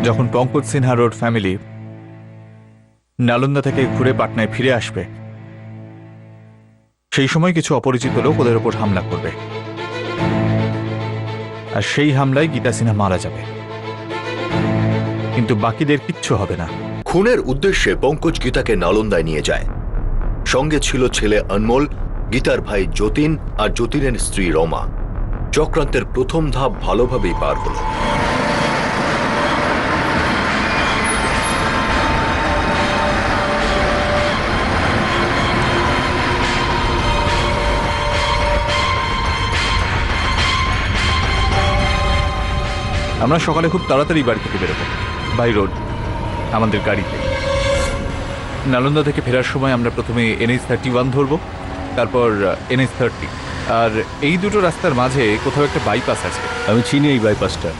যখন পঙ্কজ সিনহার ওর ফ্যামিলি নালন্দা থেকে ঘুরে পাটনায় ফিরে আসবে, সেই সময় কিছু অপরিচিত লোক ওদের ওপর হামলা করবে, আর সেই হামলায় গীতা সিনহা মারা যাবে, কিন্তু বাকিদের কিচ্ছু হবে না। খুনের উদ্দেশ্যে পঙ্কজ গীতাকে নালন্দায় নিয়ে যায়। সঙ্গে ছিল ছেলে অনমোল, গীতার ভাই যতীন আর যতীনের স্ত্রী রমা। চক্রান্তের প্রথম ধাপ ভালোভাবেই পার হল। আমরা সকালে খুব তাড়াতাড়ি বাড়ি থেকে বেরোবো, বাই রোড, আমাদের গাড়িতে। নালন্দা থেকে ফেরার সময় আমরা প্রথমে NH-31 ধরবো, তারপর NH-30, আর এই দুটো রাস্তার মাঝে কোথাও একটা বাইপাস আছে। আমি চিনি এই বাইপাসটা,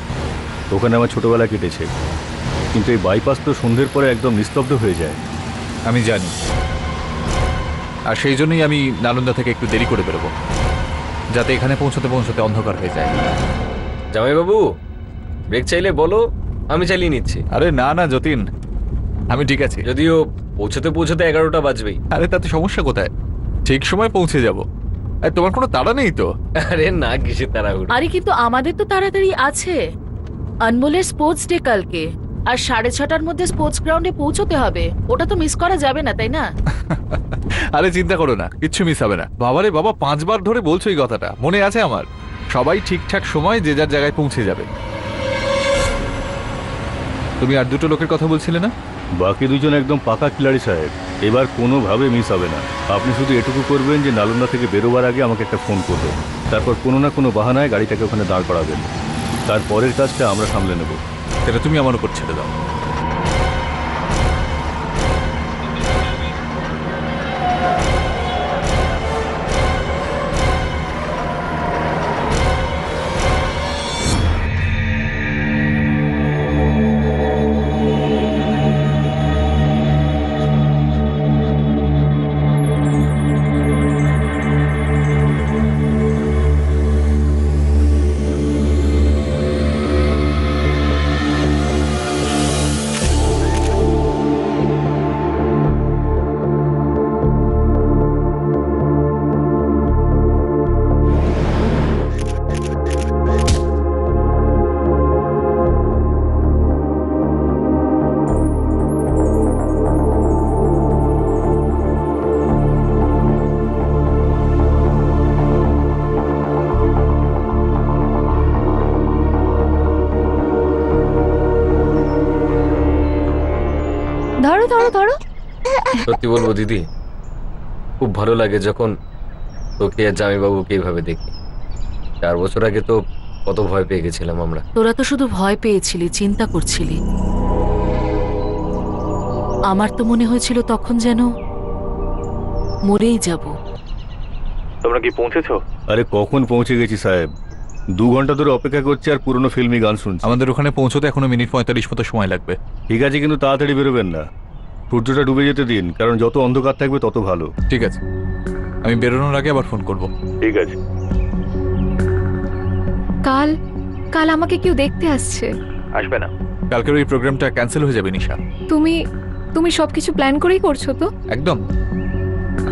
ওখানে আমার ছোটবেলা কেটেছে, কিন্তু এই বাইপাস তো সন্ধ্যের পরে একদম নিস্তব্ধ হয়ে যায়। আমি জানি, আর সেই জন্যই আমি নালন্দা থেকে একটু দেরি করে বেরোবো, যাতে এখানে পৌঁছতে পৌঁছতে অন্ধকার হয়ে যায়। জামাইবাবু, ব্রেক চাইলে বলো, আমি চালিয়ে নিচ্ছি। আরে না না যতীন, আমি ঠিক আছি। যদিও পৌঁছতে পৌঁছতে 11টা বাজবেই। আরে তাতে সমস্যা কোথায়, ঠিক সময় পৌঁছে যাব। আর তোমার কোনো তাড়া নেই তো? আরে না, কিসের তাড়াহুড়ো। আরে কিন্তু আমাদের তো তাড়াতাড়ি আছে। অনমোলের স্পোর্টস ডে কালকে, আর 6:30টার মধ্যে স্পোর্টস গ্রাউন্ডে পৌঁছতে হবে। ওটা তো মিস করা যাবে না, তাই না? আরে চিন্তা করো না, কিচ্ছু মিস হবে না। বাবারে বাবা, 5 বার ধরে বলছো এই কথাটা, মনে আছে আমার। সবাই ঠিকঠাক সময় যে যার জায়গায় পৌঁছে যাবে। তুমি আর দুটো লোকের কথা বলছিলে না? বাকি দুজন একদম পাকা খিলাড়ি সাহেব, এবার কোনোভাবে মিস হবে না। আপনি শুধু এটুকু করবেন যে নালন্দা থেকে বেরোবার আগে আমাকে একটা ফোন করবেন, তারপর কোনো না কোনো বাহানায় গাড়িটাকে ওখানে দাঁড় করাবেন। তারপরের কাজটা আমরা সামলে নেব। সেটা তুমি আমার উপর ছেড়ে দাও। ধরো ধরো ধরো। সত্যি বলবো দিদি, খুব ভালো লাগে যখন তোকে আর জামাইবাবুকে এইভাবে দেখি। 4 বছর আগে তো কত ভয় পেয়ে গেছিলাম আমরা। তোরা তো শুধু ভয় পেয়েছিলি, চিন্তা করছিলি। আমার তো মনে হয়েছিল তখন যেন মরেই যাব। তোমরা কি পৌঁছেছো? আরে কখন পৌঁছে গেছি সাহেব, 2 ঘন্টা ধরে অপেক্ষা করছি আর পুরনো ফিল্মি গান শুনছি। আমাদের ওখানে পৌঁছতে এখনো মিনিট 45 মতো সময় লাগবে। ঠিক আছে, কিন্তু তাড়াতাড়ি বেরোবেন না, সূর্যটা ডুবে যেতে দিন, কারণ যত অন্ধকার থাকবে তত ভালো। ঠিক আছে, আমি বেরোনোর আগে আবার ফোন করব। ঠিক আছে। কাল কাল আমাকে কেউ দেখতে আসছে। আসবে না, কালকের ওই প্রোগ্রামটা ক্যান্সেল হয়ে যাবে নিশা। তুমি সবকিছু প্ল্যান করেই করছো তো? একদম।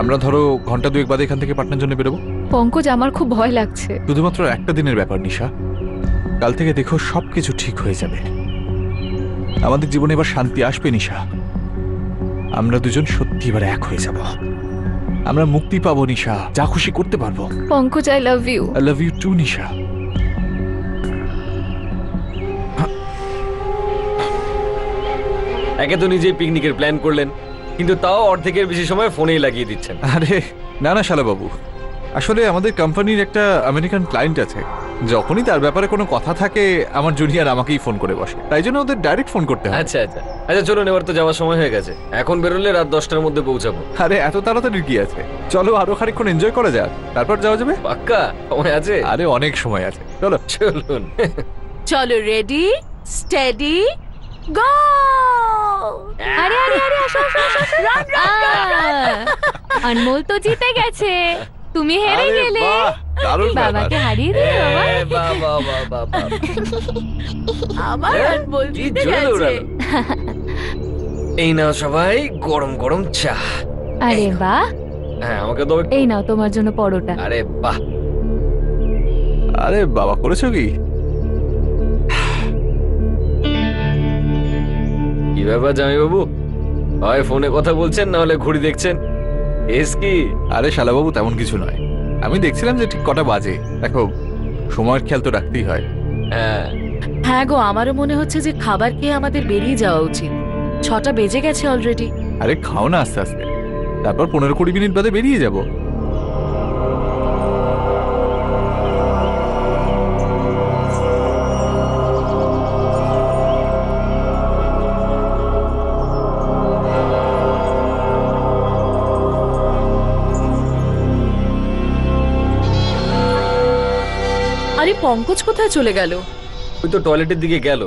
আমরা ধরো ঘন্টা 2 বাদে এখান থেকে পাটনার জন্য বেরোবো। পঙ্কজ, আমার খুব ভয় লাগছে। শুধুমাত্র একটা দিনের ব্যাপার নিশা, কাল থেকে দেখো সবকিছু ঠিক হয়ে যাবে। আমাদের জীবনে এবার শান্তি আসবে নিশা। আমরা দুজন সত্যি এবার এক হয়ে যাব। আমরা মুক্তি পাবো নিশা, যা খুশি করতে পারবো। Pankaj, I love you. I love you too Nisha. একে তো নিজেই পিকনিকের প্ল্যান করলেন, কিন্তু তাও অর্ধেকের বেশি সময় ফোনেই লাগিয়ে দিচ্ছেন। আরে না না শালা বাবু, আসলে আমাদের কোম্পানির একটা আমেরিকান ক্লায়েন্ট আছে। যখনই তার ব্যাপারে কোনো কথা থাকে আমার জুনিয়র আমাকেই ফোন করে বসে, তাই জন্য ওদের ডাইরেক্ট ফোন করতে হয়। আচ্ছা আচ্ছা আচ্ছা, চলুন, এবার তো যাওয়ার সময় হয়ে গেছে। এখন বেরোলে রাত 10টার মধ্যে পৌঁছাবো। আরে এত তাড়াতাড়ি কি আছে, চলো আরো খানিকক্ষণ এনজয় করা যাক, তারপর যাওয়া যাবে। পাক্কা সময় আছে? আরে অনেক সময় আছে, চলো। চলুন। চলো, রেডি, স্টেডি, গো! আরে আরে আরে, আসো আসো আসো। আনমোল তো জিতে গেছে, তুমি হেরে আরে গেলে। বাহ, দারুণ ব্যাপার। বাবাকে হারিয়ে দিলে বাবা আবার আনমোল কি জিতে জোরে গেছে। দৌড়ালো। এই নাও সবাই গরম গরম চা। আরে বাহ, হ্যাঁ আমাকে দাও একটু। এই নাও তোমার জন্য পরোটা। আরে বাহ, আরে বাবা, করেছো কি? কি ব্যাপার জামাইবাবু, হয় ফোনে কথা বলছেন না হলে ঘড়ি দেখছেন? এস কি? আরে শালাবাবু, তেমন কিছু নয়। আমি দেখছিলাম যে ঠিক কটা বাজে। দেখো, সময়ের খেয়াল তো রাখতেই হয়। হ্যাঁ হ্যাঁ গো, আমারও মনে হচ্ছে যে খাবার খেয়ে আমাদের বেরিয়ে যাওয়া উচিত। 6টা বেজে গেছে অলরেডি। আরে খাও না আস্তে আস্তে, তারপর 15-20 মিনিট বাদে বেরিয়ে যাব। আরে পঙ্কজ কোথায় চলে গেল? ওই তো টয়লেটের দিকে গেল,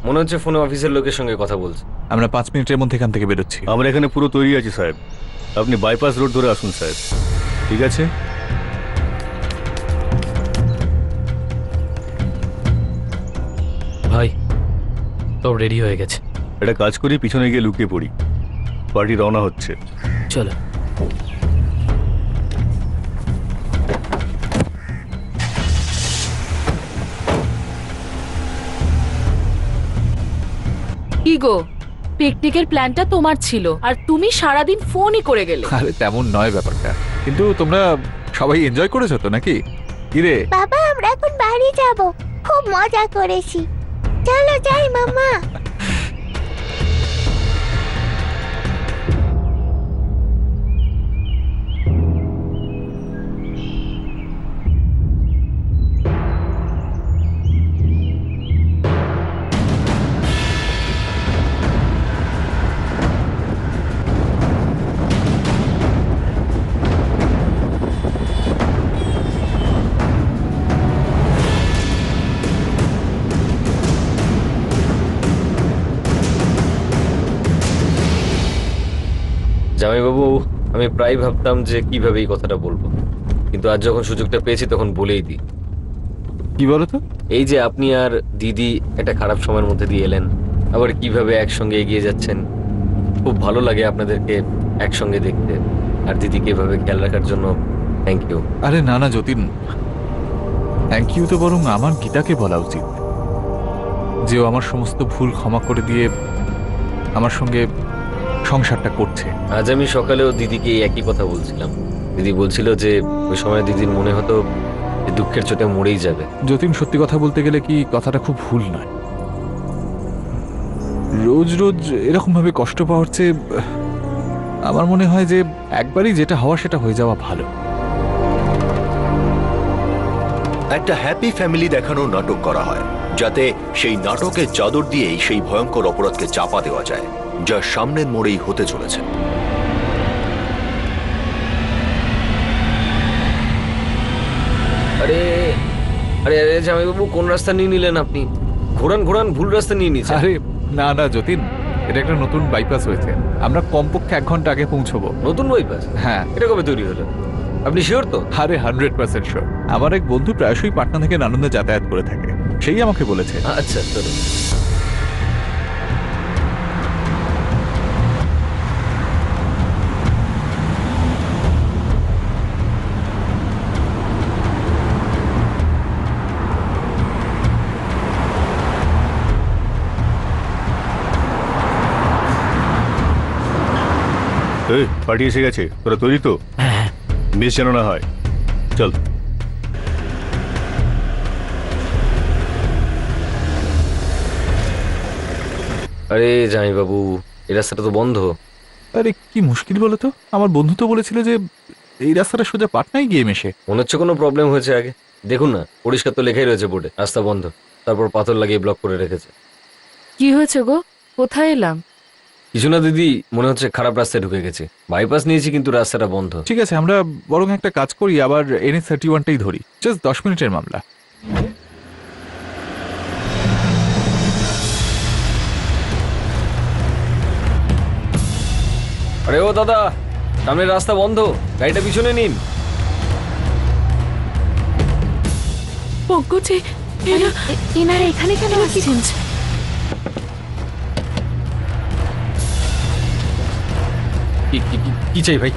মনে হচ্ছে ফোনে অফিসের লোকের সঙ্গে কথা বলছে। আমরা 5 মিনিটের মধ্যে এখান থেকে বেরোচ্ছি। আমরা এখানে পুরো তৈরি আছি সাহেব, আপনি বাইপাস রোড ধরে আসুন সাহেব। ঠিক আছে। ভাই সব রেডি হয়ে গেছে, একটা কাজ করি, পিছনে গিয়ে লুকিয়ে পড়ি। পার্টি রওনা হচ্ছে। চলো। কি গো, পিকনিকের প্ল্যানটা তোমার ছিল আর তুমি সারাদিন ফোনই করে গেলে। আরে তেমন নয় ব্যাপারটা, কিন্তু তোমরা সবাই এনজয় করেছো তো নাকি? কিরে? বাবা আমরা এখন বাড়ি যাব, খুব মজা করেছি, চলো যাই মাম্মা। জামাইবাবু, আমি প্রায় ভাবতাম যে কিভাবে এই কথাটা বলবো, কিন্তু আজ যখন সুযোগটা পেয়েছি তখন বলেই দিই। কি বলো তো? এই যে আপনি আর দিদি একটা খারাপ সময়ের মধ্যে দিয়ে এলেন, আবার কিভাবে একসঙ্গে এগিয়ে যাচ্ছেন, খুব ভালো লাগে আপনাদেরকে একসঙ্গে দেখতে। আর দিদিকে এভাবে খেয়াল রাখার জন্য থ্যাংক ইউ। আরে না না যতীন, থ্যাংক ইউ তো বরং আমার গীতাকে বলা উচিত, যে ও আমার সমস্ত ভুল ক্ষমা করে দিয়ে আমার সঙ্গে সংসারটা করছে। আজ আমি সকালেও দিদিকে এই একই কথা বলছিলাম। দিদি বলছিল যে ওই সময় দিদির মনে হতো যে দুঃখের চোটে মরেই যাবে। যতীন, সত্যি কথা বলতে গেলে কি কথাটা খুব ভুল নয়। রোজ রোজ এরকম ভাবে কষ্ট পাওয়ার চেয়ে আমার মনে হয় যে একবারই যেটা হওয়া সেটা হয়ে যাওয়া ভালো। একটা হ্যাপি ফ্যামিলি দেখানোর নাটক করা হয়, যাতে সেই নাটকের চাদর দিয়েই সেই ভয়ঙ্কর অপরাধকে চাপা দেওয়া যায়, যা সামনের মোড়েই হতে চলেছে। আরে আরে আরে জামাইবাবু, কোন রাস্তা নিয়ে নিলেন আপনি? ঘোরান ঘোরান, ভুল রাস্তা নিয়ে নিয়েছেন। আরে না না যতীন, এটা একটা নতুন বাইপাস হয়েছে, আমরা কমপক্ষে 1 ঘন্টা আগে পৌঁছবো। নতুন বাইপাস? হ্যাঁ। এটা কবে তৈরি হলো? আপনি শিওর তো? আরে 100% শিওর। আমার এক বন্ধু প্রায়শই পাটনা থেকে নালন্দা যাতায়াত করে থাকে, সেই আমাকে বলেছে। আচ্ছা চলো। এই পার্টি এসে গেছে, তোরা তৈরি তো? মিস যেন না হয়। চল। আরে জামাইবাবু, এই রাস্তাটা তো বন্ধ। আরে কি মুশকিল বলো তো, আমার বন্ধু তো বলেছিল যে এই রাস্তাটা সোজা পাটনায় গিয়ে মেশে। মনে হচ্ছে কোনো প্রবলেম হয়েছে আগে। দেখুন না, পরিষ্কার তো লেখাই রয়েছে বোর্ডে, রাস্তা বন্ধ, তারপর পাথর লাগিয়ে ব্লক করে রেখেছে। কি হয়েছে গো, কোথায় এলাম? কিছু না দিদি, মনে হচ্ছে খারাপ রাস্তায় ঢুকে গেছে। বাইপাস নিয়েছি কিন্তু রাস্তাটা বন্ধ। ঠিক আছে, আমরা বরং একটা কাজ করি, আবার NH31টাই ধরি, জাস্ট 10 মিনিটের মামলা। আরে ও দাদা, সামনের রাস্তা বন্ধ, গাড়িটা পিছনে নিন। পঙ্কজে এরা এনারা এখানে কেন আসছেন? কি চাই ভাই?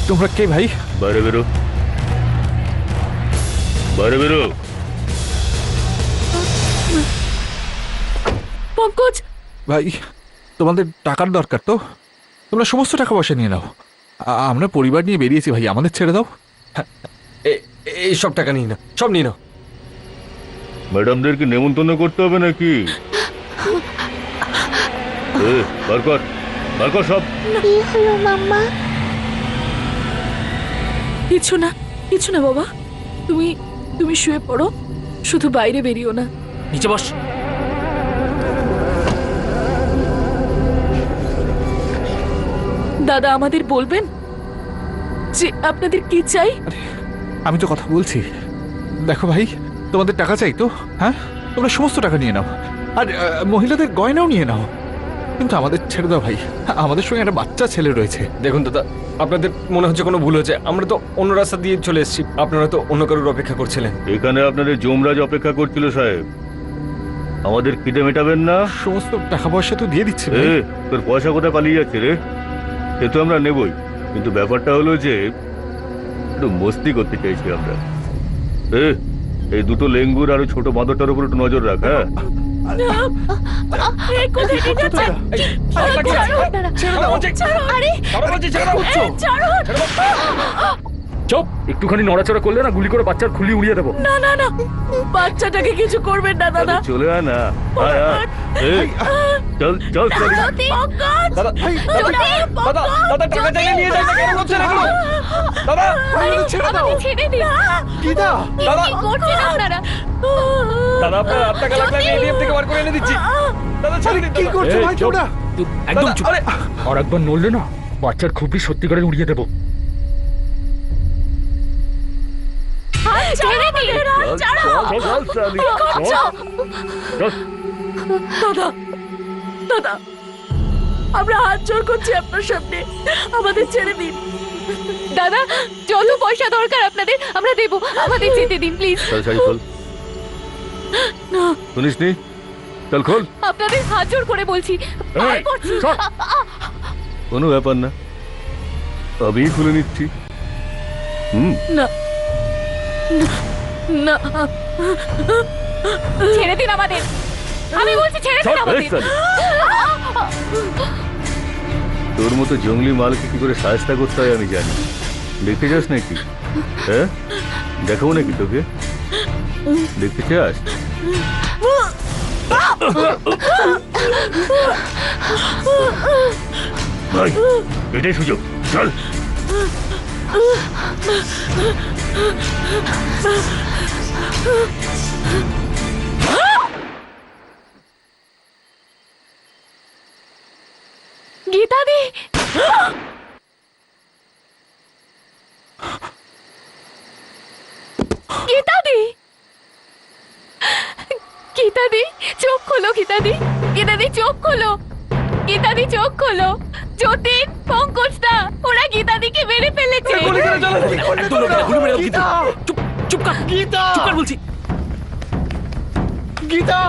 তোমরা কে ভাই? বাইরে বেরো, বাইরে বেরো। পঙ্কজ, ভাই তোমাদের টাকার দরকার তো তোমরা সমস্ত টাকা পয়সা নিয়ে নাও। আমরা পরিবার নিয়ে বেরিয়েছি ভাই, আমাদের ছেড়ে দাও। এই সব টাকা নিয়ে না, সব নিয়ে নাও। ম্যাডামদেরকে নেমন্তন্ন করতে হবে নাকি? বার কর, বার কর সব। কি হলো মাম্মা? কিছু না, কিছু না বাবা। তুমি তুমি শুয়ে পড়ো, শুধু বাইরে বেরিও না। নিচে বস। দাদা আমাদের বলবেন যে আপনাদের কি চাই? আমি তো কথা বলছি। দেখো ভাই, তোমাদের টাকা চাই তো, হ্যাঁ তোমরা সমস্ত টাকা নিয়ে নাও, আর মহিলাদের গয়নাও নিয়ে নাও, কিন্তু আমাদের ছেড়ে দাও ভাই। আমাদের সঙ্গে একটা বাচ্চা ছেলে রয়েছে। দেখুন দাদা, আপনাদের মনে হচ্ছে কোনো ভুল হয়েছে। আমরা তো অন্য রাস্তা দিয়ে চলে এসেছি, আপনারা তো অন্য কারোর অপেক্ষা করছিলেন। এখানে আপনাদের যমরাজ অপেক্ষা করছিল সাহেব। আমাদের খিদে মেটাবেন না? সমস্ত টাকা পয়সা তো দিয়ে দিচ্ছে ভাই। তোর পয়সা কোথায় পালিয়ে যাচ্ছে রে? সে তো আমরা নেবই, কিন্তু ব্যাপারটা হলো যে একটু মস্তি করতে চাইছি আমরা। এই দুটো লেঙ্গুর আর ওই ছোট বাঁদরটার উপর একটু নজর রাখ। হ্যাঁ, এই কোথায় নিয়ে যাচ্ছেন? চুপ, একটুখানি নড়াচড়া করলে না গুলি করে বাচ্চার খুলি উড়িয়ে দেবো। না না না, বাচ্চাটাকে কিছু করবেন না দাদা। চলে আয় না। আয়, আয়। চল চল চল। পঙ্কজ, দাদা, দাদা, দাদা, টাকা চাইলে নিয়ে যান, কেন করছেন এগুলো? দাদা, ছেড়ে দিন। গীতা, দাদা, কি করছেন আপনারা? দাদা, আপনার টাকা লাগলে আমি এটিএম থেকে বার করে এনে দিচ্ছি। দাদা, ছেড়ে দিন, কি দাদা। করছো ভাই তোমরা? একদম দাদা, চুপ। আরে, আর একবার নড়লে না বাচ্চার খুবই সত্যিকারে উড়িয়ে দেবো। ছেড়ে দিন। চল, চল, সালি, চল। চল। দাদা, দাদা, আমরা হাত জোর করছি আপনার সামনে, আমাদের ছেড়ে দিন। দাদা, যত পয়সা দরকার আপনাদের আমরা দেবো, আমাদের যেতে দিন প্লিজ। চল শাড়ি খোল। শুনিস নি? চল খোল। আপনাদের হাত জোর করে বলছি, পায়ে এই, পড়ছি। সর। কোনো ব্যাপার না, আমি খুলে নিচ্ছি। না না, ছেড়ে দিন আমাদের, আমি বলছি ছেড়ে দিন এই আমাদের। শালি, তোর মতো জঙ্গলি মালকে কি করে সাহায্য করতে হয় আমি জানি। দেখতে চাস নাকি? হ্যাঁ, দেখাবো নাকি তোকে? দেখতে চাস? ভাই, এটাই সুযোগ। চল। গীতাদি, গীতাদি, গীতাদি চোখ খোলো, গীতাদি, গীতাদি চোখ খোলো, গীতাদি চোখ খোলো। যতীন, পঙ্কজদা, ওরা গীতাদিকে মেরে ফেলেছে। গুলি করে চলে যাবে। একদম নড়বে না, গুলি মেরে দেবো কিন্তু। চুপ, চুপ কর। গীতা, চুপ কর বলছি। গীতা,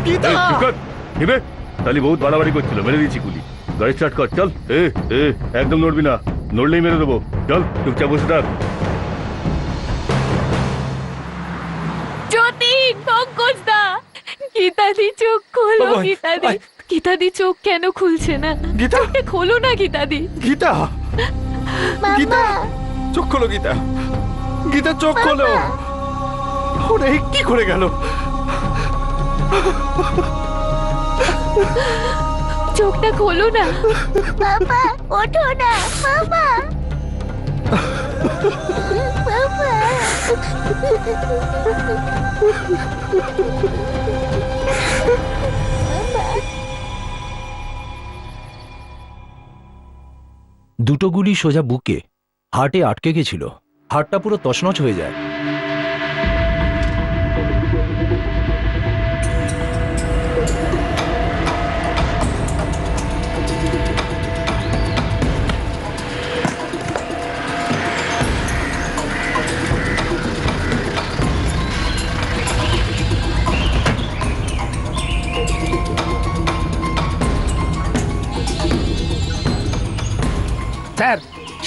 গীতা। এই, চুপ কর। নিবে? তাহলে বহুত বাড়াবাড়ি করছিল, মেরে দিচ্ছি গুলি। গাড়ি স্টার্ট কর, চল। একদম নড়বি না, নড়লেই মেরে দেবো। চল, চুপচাপ বসে থাক। যতীন, পঙ্কজদা, গীতাদি চোখ খোলো। বাবা, গীতাদি, আয়। গীতাদি চোখ কেন খুলছে না? গীতা, চোখটা খোলো না গীতাদি। গীতা, গীতা, মাম্মা, চোখ খোলো গীতা, গীতা চোখ খোলো। ওরা এই কি করে গেল? চোখটা খোলো না। মাম্মা, ওঠো না, মাম্মা। মাম্মা। দুটো গুলি সোজা বুকে, হার্টে আটকে গেছিল। হার্টটা পুরো তছনছ হয়ে যায়।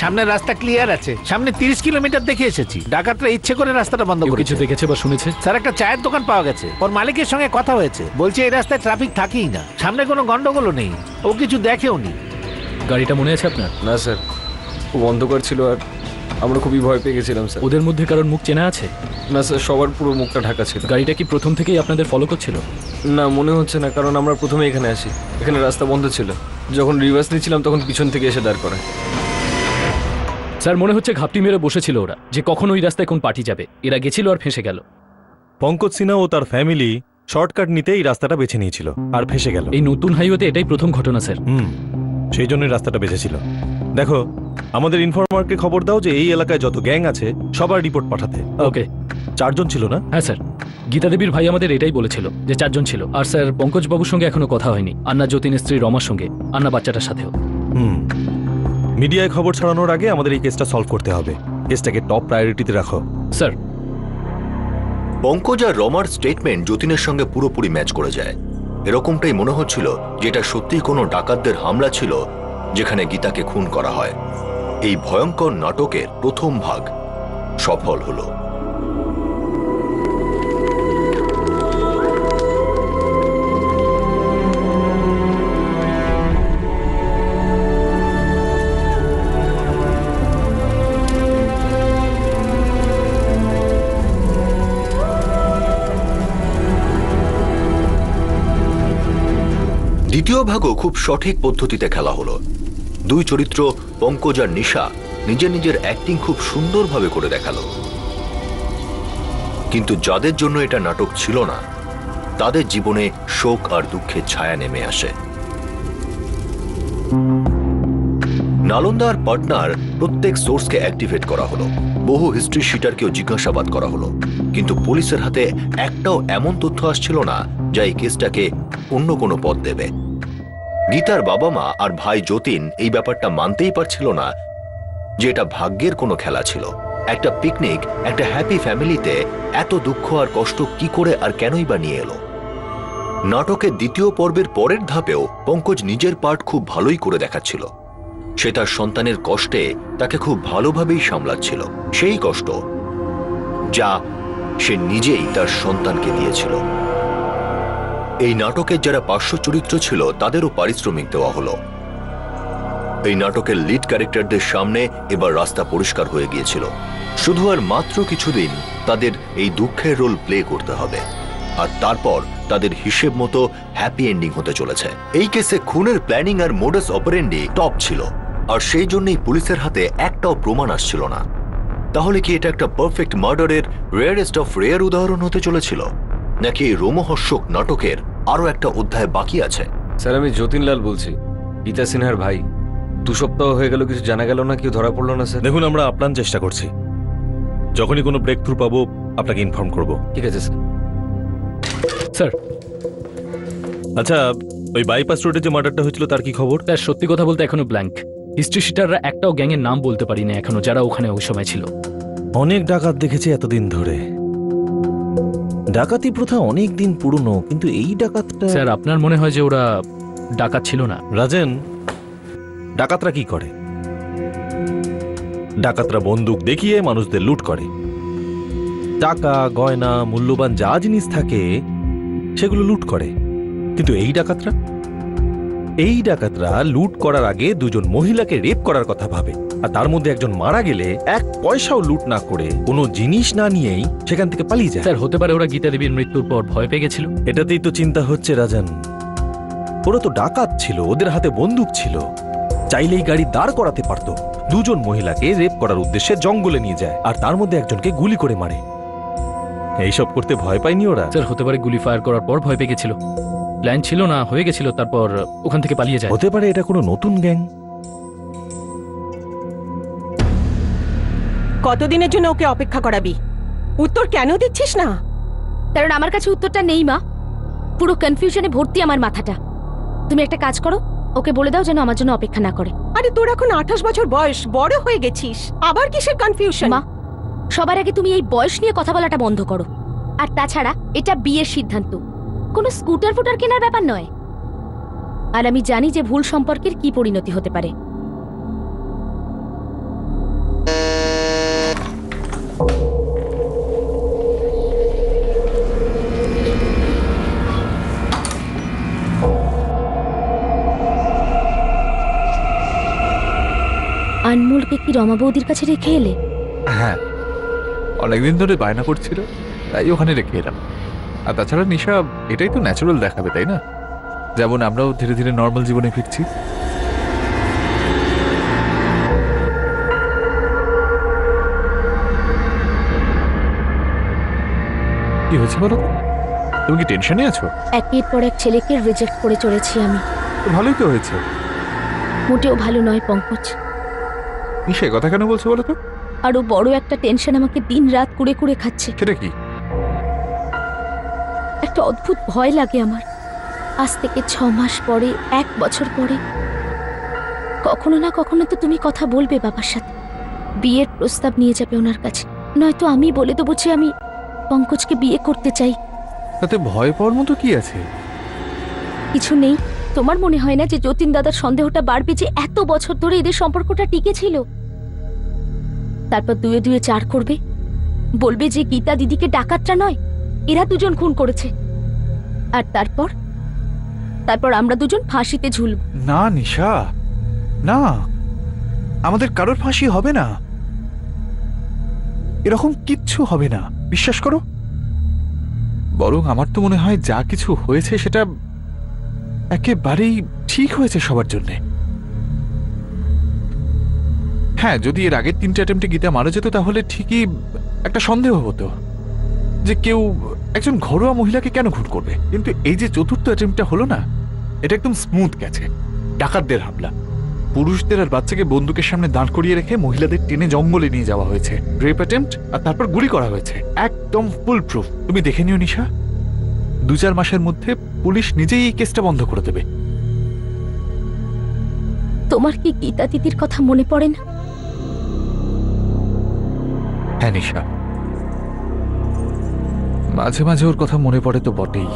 সামনের রাস্তা ক্লিয়ার আছে, সামনে 30 কিলোমিটার দেখে এসেছি। ডাকাতরা ইচ্ছে করে রাস্তাটা বন্ধ কেউ করেছে। কিছু দেখেছে বা শুনেছে? স্যার, একটা চায়ের দোকান পাওয়া গেছে, ওর মালিকের সঙ্গে কথা হয়েছে, বলছে এই রাস্তায় ট্রাফিক থাকেই না, সামনে কোনো গন্ডগোলও নেই, ও কিছু দেখেও নি। গাড়িটা মনে আছে আপনার? না স্যার, খুব অন্ধকার ছিল আর আমরা খুবই ভয় পেয়ে গেছিলাম স্যার। ওদের মধ্যে কারোর মুখ চেনা আছে? না স্যার, সবার পুরো মুখটা ঢাকা ছিল। গাড়িটা কি প্রথম থেকেই আপনাদের ফলো করছিল? না, মনে হচ্ছে না, কারণ আমরা প্রথমে এখানে আসি, এখানে রাস্তা বন্ধ ছিল, যখন রিভার্স নিচ্ছিলাম তখন পিছন থেকে এসে দাঁড় করায়। স্যার, মনে হচ্ছে ঘাপটি মেরে বসেছিল ওরা, যে কখন ওই রাস্তায় কোন পার্টি যাবে। এরা গেছিল আর ফেঁসে গেল। পঙ্কজ সিনহা ও তার ফ্যামিলি শর্টকাট নিতে এই রাস্তাটা বেছে নিয়েছিল আর ফেসে গেল। এই নতুন হাইওয়েতে এটাই প্রথম ঘটনা স্যার। সেই জন্যই রাস্তাটা বেঁচেছিল। দেখো, আমাদের ইনফরমারকে খবর দাও যে এই এলাকায় যত গ্যাং আছে সবার রিপোর্ট পাঠাতে। ওকে। 4 জন ছিল না? হ্যাঁ স্যার, গীতা দেবীর ভাই আমাদের এটাই বলেছিল যে 4 জন ছিল। আর স্যার, পঙ্কজ বাবুর সঙ্গে এখনো কথা হয়নি, আন্না যতীনের স্ত্রী রমার সঙ্গে, আন্না বাচ্চাটার সাথেও। মিডিয়ায় খবর ছড়ানোর আগে আমাদের এই কেসটা সলভ করতে হবে। কেসটাকে টপ প্রায়োরিটিতে রাখো। স্যার। পঙ্কজ আর রমার স্টেটমেন্ট যতীনের সঙ্গে পুরোপুরি ম্যাচ করে যায়। এরকমটাই মনে হচ্ছিল যেটা সত্যিই কোনো ডাকাতদের হামলা ছিল যেখানে গীতাকে খুন করা হয়। এই ভয়ঙ্কর নাটকের প্রথম ভাগ সফল হলো। দ্বিতীয় ভাগও খুব সঠিক পদ্ধতিতে খেলা হলো। দুই চরিত্র পঙ্কজ আর নিশা নিজের নিজের অ্যাক্টিং খুব সুন্দরভাবে করে দেখালো। কিন্তু যাদের জন্য এটা নাটক ছিল না, তাদের জীবনে শোক আর দুঃখের ছায়া নেমে আসে। নালন্দা আর পাটনার প্রত্যেক সোর্সকে অ্যাক্টিভেট করা হলো, বহু হিস্ট্রি শিটারকেও জিজ্ঞাসাবাদ করা হলো, কিন্তু পুলিশের হাতে একটাও এমন তথ্য আসছিল না যা এই কেসটাকে অন্য কোনো পথ দেবে। গীতার বাবা মা আর ভাই যতীন এই ব্যাপারটা মানতেই পারছিল না যে এটা ভাগ্যের কোনো খেলা ছিল। একটা পিকনিক, একটা হ্যাপি ফ্যামিলিতে এত দুঃখ আর কষ্ট কি করে আর কেনই বা নিয়ে এলো। নাটকের দ্বিতীয় পর্বের পরের ধাপেও পঙ্কজ নিজের পার্ট খুব ভালোই করে দেখাচ্ছিল। সে তার সন্তানের কষ্টে তাকে খুব ভালোভাবেই সামলাচ্ছিল, সেই কষ্ট যা সে নিজেই তার সন্তানকে দিয়েছিল। এই নাটকের যারা পার্শ্ব চরিত্র ছিল তাদেরও পারিশ্রমিক দেওয়া হলো। এই নাটকের লিড ক্যারেক্টারদের সামনে এবার রাস্তা পরিষ্কার হয়ে গিয়েছিল। শুধু আর মাত্র কিছুদিন তাদের এই দুঃখের রোল প্লে করতে হবে, আর তারপর তাদের হিসেব মতো হ্যাপি এন্ডিং হতে চলেছে। এই কেসে খুনের প্ল্যানিং আর মোডাস অপারেন্ডি টপ ছিল, আর সেই জন্যই পুলিশের হাতে একটাও প্রমাণ আসছিল না। তাহলে কি এটা একটা পারফেক্ট মার্ডারের রেয়ারেস্ট অফ রেয়ার উদাহরণ হতে চলেছিল, নাকি এই রোমহর্ষক নাটকের আরো একটা অধ্যায় বাকি আছে? স্যার, আমি যতীনলাল বলছি, গীতা সিনহার ভাই। 2 সপ্তাহ হয়ে গেল, কিছু জানা গেল না, কেউ ধরা পড়লো না স্যার। দেখুন, আমরা আপ্রাণ চেষ্টা করছি, যখনই কোনো ব্রেক থ্রু পাবো আপনাকে ইনফর্ম করব। ঠিক আছে স্যার। স্যার। আচ্ছা, ওই বাইপাস রোডে যে মার্ডারটা হয়েছিল তার কি খবর? স্যার, সত্যি কথা বলতে এখনো ব্ল্যাঙ্ক। হিস্ট্রি শিটাররা একটাও গ্যাংয়ের নাম বলতে পারিনি এখনো, যারা ওখানে ওই সময় ছিল। অনেক ডাকাত দেখেছি এতদিন ধরে। ডাকাতি প্রথা অনেক দিন পুরনো, কিন্তু এই ডাকাতটা... স্যার, আপনার মনে হয় যে ওরা ডাকাত ছিল না? রাজেন, ডাকাতরা কি করে? ডাকাতরা বন্দুক দেখিয়ে মানুষদের লুট করে। টাকা, গয়না, মূল্যবান যা জিনিস থাকে সেগুলো লুট করে। কিন্তু এই ডাকাতরা লুট করার আগে 2 জন মহিলাকে রেপ করার কথা ভাবে, আর তার মধ্যে একজন মারা গেলে 1 পয়সাও লুট না করে, কোনো জিনিস না নিয়েই সেখান থেকে পালিয়ে যায়। স্যার, হতে পারে ওরা গীতা দেবীর মৃত্যুর পর ভয় পেয়ে গেছিল। এটাতেই তো চিন্তা হচ্ছে রাজন। ওরা তো ডাকাত ছিল, ওদের হাতে বন্দুক ছিল, চাইলেই গাড়ি দাঁড় করাতে পারত। 2 জন মহিলাকে রেপ করার উদ্দেশ্যে জঙ্গলে নিয়ে যায়, আর তার মধ্যে একজনকে গুলি করে মারে। এইসব করতে ভয় পায়নি ওরা? স্যার, হতে পারে গুলি ফায়ার করার পর ভয় পেয়ে গেছিল, প্ল্যান ছিল না, হয়ে গেছিল, তারপর ওখান থেকে পালিয়ে যায়। হতে পারে এটা কোনো নতুন গ্যাং। কতদিনের জন্য ওকে অপেক্ষা করাবি? উত্তর কেন দিচ্ছিস না? কারণ আমার কাছে উত্তরটা নেই মা। পুরো কনফিউশনে ভর্তি আমার মাথাটা। তুমি একটা কাজ করো, ওকে বলে দাও যেন আমার জন্য অপেক্ষা না করে। আরে তোর এখন 28 বছর বয়স, বড় হয়ে গেছিস, আবার কিসের কনফিউশন? মা, সবার আগে তুমি এই বয়স নিয়ে কথা বলাটা বন্ধ করো। আর তাছাড়া এটা বিয়ের সিদ্ধান্ত, কোনো স্কুটার ফুটার কেনার ব্যাপার নয়। আর আমি জানি যে ভুল সম্পর্কের কি পরিণতি হতে পারে। কি রমা বৌদির কাছে রেখে এলে? হ্যাঁ, অনেকদিন ধরে বায়না করছিল, তাই ওখানে রেখে এলাম। আর তাছাড়া নিশা এটাই তো ন্যাচারাল দেখাবে, তাই না? যেমন আমরাও ধীরে ধীরে নর্মাল জীবনে ফিরছি। কি হয়েছে বলো তো? তুমি কি টেনশনে আছো? একের পর এক ছেলেকে রিজেক্ট করে চলেছি আমি। তো ভালোই তো হয়েছে। মোটেও ভালো নয় পঙ্কজ। নিশা কথা কেন বলছো বলো তো? আরো বড় একটা টেনশন আমাকে দিন রাত কুড়ে কুড়ে খাচ্ছে। সেটা কি? একটা অদ্ভুত ভয় লাগে আমার। আজ থেকে 6 মাস পরে, 1 বছর পরে কখনো না কখনো তো তুমি কথা বলবে বাবার সাথে, বিয়ের প্রস্তাব নিয়ে যাবে ওনার কাছে। নয়তো আমি বলে দেবো যে আমি পঙ্কজকে বিয়ে করতে চাই। তাতে ভয় পাওয়ার মতো কি আছে? কিছু নেই। তোমার মনে হয় না যে যতীন দাদার সন্দেহটা বাড়বে যে এত বছর ধরে এদের সম্পর্কটা টিকে ছিল? তারপর 2 এ 2 4 করবে, বলবে যে গীতা দিদিকে ডাকাতরা নয়, এরা দুজন খুন করেছে। আর তারপর আমরা দুজন ফাঁসিতে ঝুলব। না নিশা, না, আমাদের কারোর ফাঁসি হবে না। এরকম কিচ্ছু হবে না, বিশ্বাস করো। বরং আমার তো মনে হয় যা কিছু হয়েছে সেটা একেবারেই ঠিক হয়েছে সবার জন্যে। হ্যাঁ, যদি এর আগের 3টে অ্যাটেম্পটে গীতা মারা যেত তাহলে ঠিকই একটা সন্দেহ হতো যে কেউ একজন ঘরোয়া মহিলাকে কেন খুন করবে। কিন্তু এই যে 4র্থ অ্যাটেম্পটটা হলো না, এটা একদম স্মুথ গেছে। ডাকাতদের হামলা, পুরুষদের আর বাচ্চাকে বন্দুকের সামনে দাঁড় করিয়ে রেখে মহিলাদের টেনে জঙ্গলে নিয়ে যাওয়া হয়েছে, রেপ অ্যাটেম্পট, আর তারপর গুলি করা হয়েছে। একদম ফুল প্রুফ। তুমি দেখে নিও নিশা, 2-4 মাসের মধ্যে পুলিশ নিজেই এই কেসটা বন্ধ করে দেবে। তোমার কি গীতা দিদির কথা মনে পড়ে না? হ্যাঁ নিশা, মাঝে মাঝে ওর কথা মনে পড়ে তো বটেই।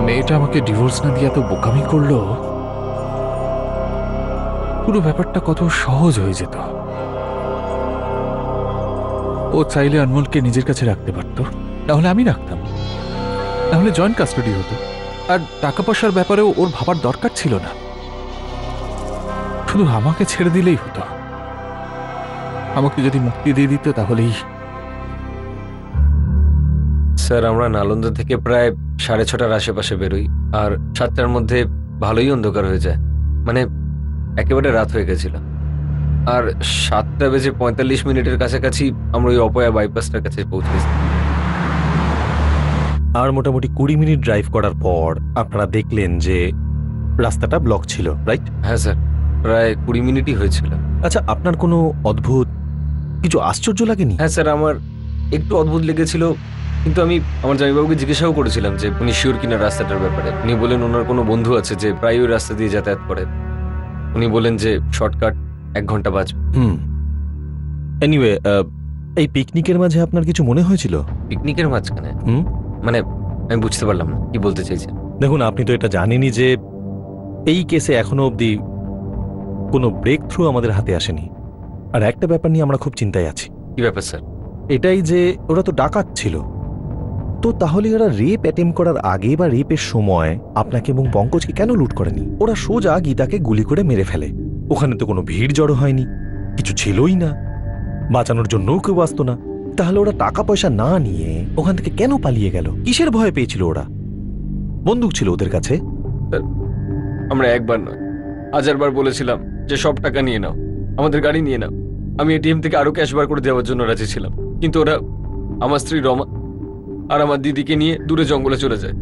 মেয়েটা আমাকে ডিভোর্স না দিয়ে এত বোকামি করলো, পুরো ব্যাপারটা কত সহজ হয়ে যেত। ও চাইলে আনমোলকে নিজের কাছে রাখতে পারতো, তাহলে আমি রাখতাম, তাহলে জয়েন্ট কাস্টাডি হতো। আর টাকা পয়সার ব্যাপারেও ওর ভাবার দরকার ছিল না, শুধু আমাকে ছেড়ে দিলেই হতো। আমাকে যদি মুক্তি দিয়ে দিত তাহলেই। স্যার, আমরা নালন্দা থেকে প্রায় 6:30টার আশেপাশে বেরোই, আর 7টার মধ্যে ভালোই অন্ধকার হয়ে যায়, মানে একেবারে রাত হয়ে গেছিল। আর 7:45 কাছাকাছি আমরা ওই অপয়া বাইপাসটার কাছে পৌঁছেছি। আর মোটামুটি 20 মিনিট ড্রাইভ করার পর আপনারা দেখলেন যে রাস্তাটা ব্লক ছিল, রাইট? হ্যাঁ স্যার, প্রায় 20 মিনিটই হয়েছিল। আচ্ছা, আপনার কোনো অদ্ভুত কিছু আশ্চর্য লাগেনি? হ্যাঁ স্যার, আমার একটু অদ্ভুত লেগেছিল, কিন্তু আমি আমার জামাইবাবুকে জিজ্ঞাসাও করেছিলাম যে উনি শিওর কিনা রাস্তাটার ব্যাপারে। উনি বলেন ওনার কোনো বন্ধু আছে যে প্রায় ওই রাস্তা দিয়ে যাতায়াত করে। উনি বলেন যে শর্টকাট 1 ঘন্টা বাঁচবে। এনিওয়ে, এই পিকনিকের মাঝে আপনার কিছু মনে হয়েছিল? পিকনিকের মাঝখানে? মানে আমি বুঝতে পারলাম না কি বলতে চাইছেন। দেখুন, আপনি তো এটা জানেনই যে এই কেসে এখনো অবধি কোনো ব্রেক থ্রু আমাদের হাতে আসেনি। আর একটা ব্যাপার নিয়ে আমরা খুব চিন্তায় আছি। কি ব্যাপার স্যার? এটাই যে ওরা তো ডাকাত ছিল, তো তাহলে ওরা রেপ অ্যাটেম্প করার আগে বা রেপের সময় আপনাকে এবং পঙ্কজকে কেন লুট করেনি? ওরা সোজা গীতাকে গুলি করে মেরে ফেলে। ওখানে তো কোনো ভিড় জড়ো হয়নি, কিছু ছিলই না, বাঁচানোর জন্যও কেউ আসতো না। তাহলে ওরা টাকা পয়সা না নিয়ে ওখান থেকে কেন পালিয়ে গেল? কিসের ভয় পেয়েছিল ওরা? বন্দুক ছিল ওদের কাছে। আমরা একবার নয় 1000 বার বলেছিলাম যে সব টাকা নিয়ে নাও, আমাদের গাড়ি নিয়ে নাও। আমি এটিএম থেকে আরো ক্যাশ বার করে দেওয়ার জন্য রাজি ছিলাম, কিন্তু ওরা আমার স্ত্রী রমা আর আমার দিদিকে নিয়ে দূরে জঙ্গলে চলে যায়।